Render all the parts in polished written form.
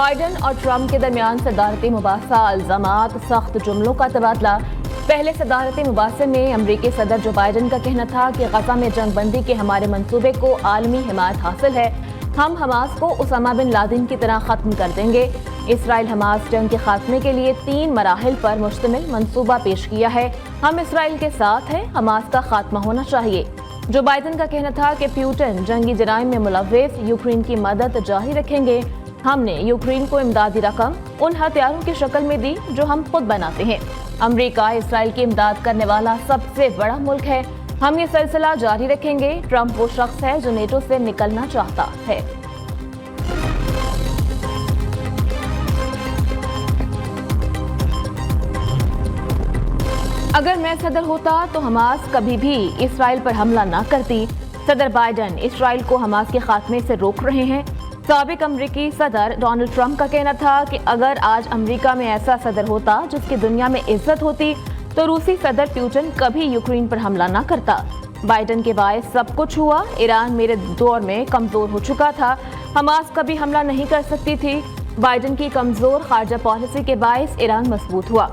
Biden اور Trump کے درمیان صدارتی مباحثہ، الزامات، سخت جملوں کا تبادلہ۔ پہلے صدارتی مباحثے میں امریکی صدر جو بائیڈن کا کہنا تھا کہ غزہ میں جنگ بندی کے ہمارے منصوبے کو عالمی حمایت حاصل ہے، ہم حماس کو اسامہ بن لادن کی طرح ختم کر دیں گے۔ اسرائیل حماس جنگ کے خاتمے کے لیے 3 مراحل پر مشتمل منصوبہ پیش کیا ہے۔ ہم اسرائیل کے ساتھ ہیں، حماس کا خاتمہ ہونا چاہیے۔ جو بائیڈن کا کہنا تھا کہ پیوٹن جنگی جرائم میں ملوث یوکرین کی مدد جاری رکھیں گے۔ ہم نے یوکرین کو امدادی رقم ان ہتھیاروں کی شکل میں دی جو ہم خود بناتے ہیں۔ امریکہ اسرائیل کی امداد کرنے والا سب سے بڑا ملک ہے، ہم یہ سلسلہ جاری رکھیں گے۔ ٹرمپ وہ شخص ہے جو نیٹو سے نکلنا چاہتا ہے۔ اگر میں صدر ہوتا تو حماس کبھی بھی اسرائیل پر حملہ نہ کرتی۔ صدر بائیڈن اسرائیل کو حماس کے خاتمے سے روک رہے ہیں۔ سابق امریکی صدر ڈونلڈ ٹرمپ کا کہنا تھا کہ اگر آج امریکہ میں ایسا صدر ہوتا جس کی دنیا میں عزت ہوتی تو روسی صدر پیوٹن کبھی یوکرین پر حملہ نہ کرتا۔ بائیڈن کے باعث سب کچھ ہوا۔ ایران میرے دور میں کمزور ہو چکا تھا، حماس کبھی حملہ نہیں کر سکتی تھی۔ بائیڈن کی کمزور خارجہ پالیسی کے باعث ایران مضبوط ہوا۔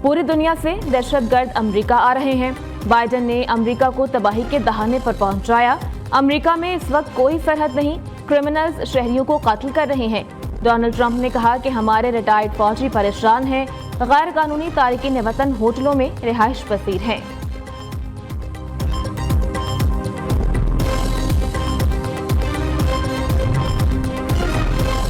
پوری دنیا سے دہشت گرد امریکہ آ رہے ہیں۔ بائیڈن نے امریکہ کو تباہی کے دہانے پر پہنچایا۔ امریکہ میں اس وقت کوئی سرحد نہیں، کرمنلز شہریوں کو قتل کر رہے ہیں۔ ڈونلڈ ٹرمپ نے کہا کہ ہمارے ریٹائرڈ فوجی پریشان ہیں، غیر قانونی تارکین وطن ہوٹلوں میں رہائش پذیر ہیں۔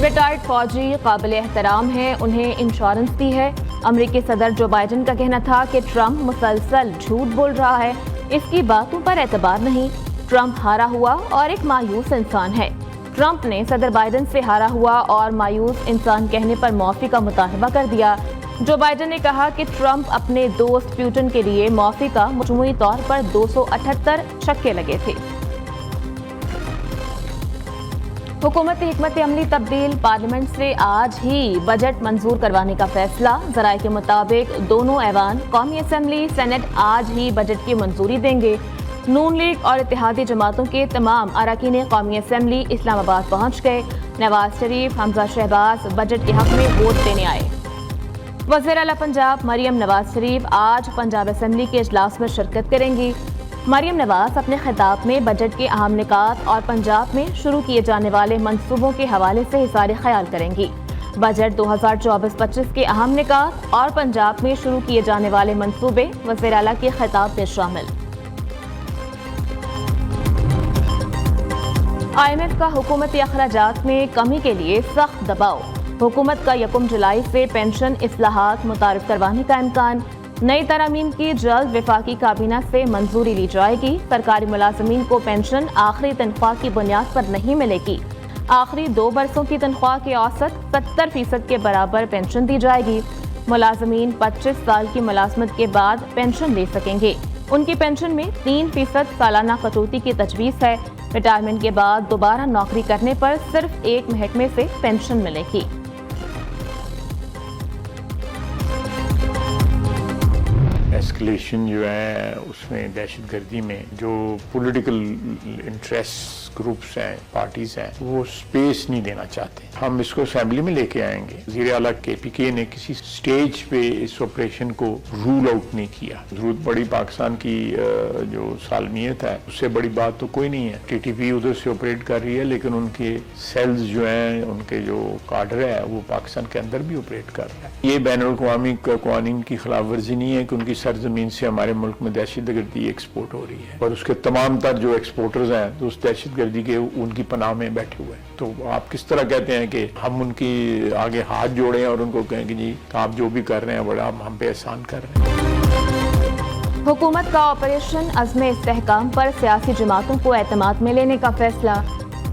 ریٹائرڈ فوجی قابل احترام ہیں، انہیں انشورنس دی ہے۔ امریکی صدر جو بائیڈن کا کہنا تھا کہ ٹرمپ مسلسل جھوٹ بول رہا ہے، اس کی باتوں پر اعتبار نہیں۔ ٹرمپ ہارا ہوا اور ایک مایوس انسان ہے۔ ٹرمپ نے صدر بائیڈن سے ہارا ہوا اور مایوس انسان کہنے پر معافی کا مطالبہ کر دیا۔ جو بائیڈن نے کہا کہ ٹرمپ اپنے دوست پیوٹن کے لیے معافی کا مجموعی طور پر 278 چھکے لگے تھے۔ حکومتی حکمت عملی تبدیل، پارلیمنٹ سے آج ہی بجٹ منظور کروانے کا فیصلہ۔ ذرائع کے مطابق دونوں ایوان قومی اسمبلی سینٹ آج ہی بجٹ کی منظوری دیں گے۔ نون لیگ اور اتحادی جماعتوں کے تمام اراکین قومی اسمبلی اسلام آباد پہنچ گئے۔ نواز شریف، حمزہ شہباز بجٹ کے حق میں ووٹ دینے آئے۔ وزیر اعلیٰ پنجاب مریم نواز شریف آج پنجاب اسمبلی کے اجلاس میں شرکت کریں گی۔ مریم نواز اپنے خطاب میں بجٹ کے اہم نکات اور پنجاب میں شروع کیے جانے والے منصوبوں کے حوالے سے اظہار خیال کریں گی۔ بجٹ 2024-25 کے اہم نکات اور پنجاب میں شروع کیے جانے والے منصوبے وزیر اعلیٰ کے خطاب میں شامل۔ IMF کا حکومتی اخراجات میں کمی کے لیے سخت دباؤ۔ حکومت کا 1 جولائی سے پینشن اصلاحات متعارف کروانے کا امکان۔ نئی ترامیم کی جلد وفاقی کابینہ سے منظوری لی جائے گی۔ سرکاری ملازمین کو پینشن آخری تنخواہ کی بنیاد پر نہیں ملے گی۔ آخری 2 برسوں کی تنخواہ کے اوسط 70% کے برابر پینشن دی جائے گی۔ ملازمین 25 سال کی ملازمت کے بعد پینشن لے سکیں گے۔ ان کی پینشن میں 3% سالانہ کٹوتی کی تجویز ہے۔ ریٹائرمنٹ کے بعد دوبارہ نوکری کرنے پر صرف ایک محکمے سے پینشن ملے گی۔ ایسکلیشن جو ہے اس میں دہشت گردی میں جو پولیٹیکل انٹرسٹ گروپس ہیں، پارٹیز ہیں، وہ سپیس نہیں دینا چاہتے۔ ہم اس کو اسمبلی میں لے کے آئیں گے۔ وزیر اعلیٰ KPK نے کسی سٹیج پہ اس آپریشن کو رول آؤٹ نہیں کیا۔ ضرورت پڑی پاکستان کی جو سالمیت ہے، اس سے بڑی بات تو کوئی نہیں ہے۔ TTP ادھر سے آپریٹ کر رہی ہے، لیکن ان کے سیلز جو ہیں، ان کے جو کاڈر ہے، وہ پاکستان کے اندر بھی آپریٹ کر رہا ہے۔ یہ بین الاقوامی قوانین کی خلاف ورزی نہیں ہے کہ ان کی سرزمین سے ہمارے ملک میں دہشت گردی ایکسپورٹ ہو رہی ہے، اور اس کے تمام تر جو ایکسپورٹرز ہیں تو اس دہشت گردی کے ان کی پناہ میں بیٹھے ہوئے ہیں۔ تو آپ کس طرح کہتے ہیں کہ ہم ان کی آگے ہاتھ جوڑیں اور ان کو کہیں کہ جی آپ جو بھی کر رہے ہیں بڑا ہم پہ احسان کر رہے ہیں۔ حکومت کا آپریشن عزم استحکام پر سیاسی جماعتوں کو اعتماد میں لینے کا فیصلہ۔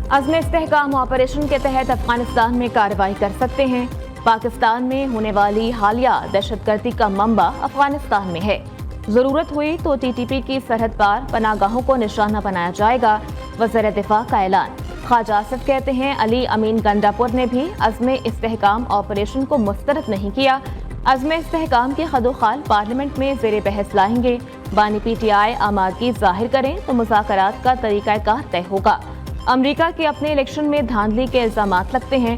عزم استحکام آپریشن کے تحت افغانستان میں کارروائی کر سکتے ہیں۔ پاکستان میں ہونے والی حالیہ دہشت گردی کا منبع افغانستان میں ہے۔ ضرورت ہوئی تو TTP کی سرحد پار پناہ گاہوں کو نشانہ بنایا جائے گا، وزیر دفاع کا اعلان۔ خواجہ آصف کہتے ہیں علی امین گنڈاپور نے بھی عزم استحکام آپریشن کو مسترد نہیں کیا۔ عزم استحکام کے خدوخال پارلیمنٹ میں زیر بحث لائیں گے۔ بانی PTI آمادگی ظاہر کریں تو مذاکرات کا طریقہ کار طے ہوگا۔ امریکہ کے اپنے الیکشن میں دھاندلی کے الزامات لگتے ہیں۔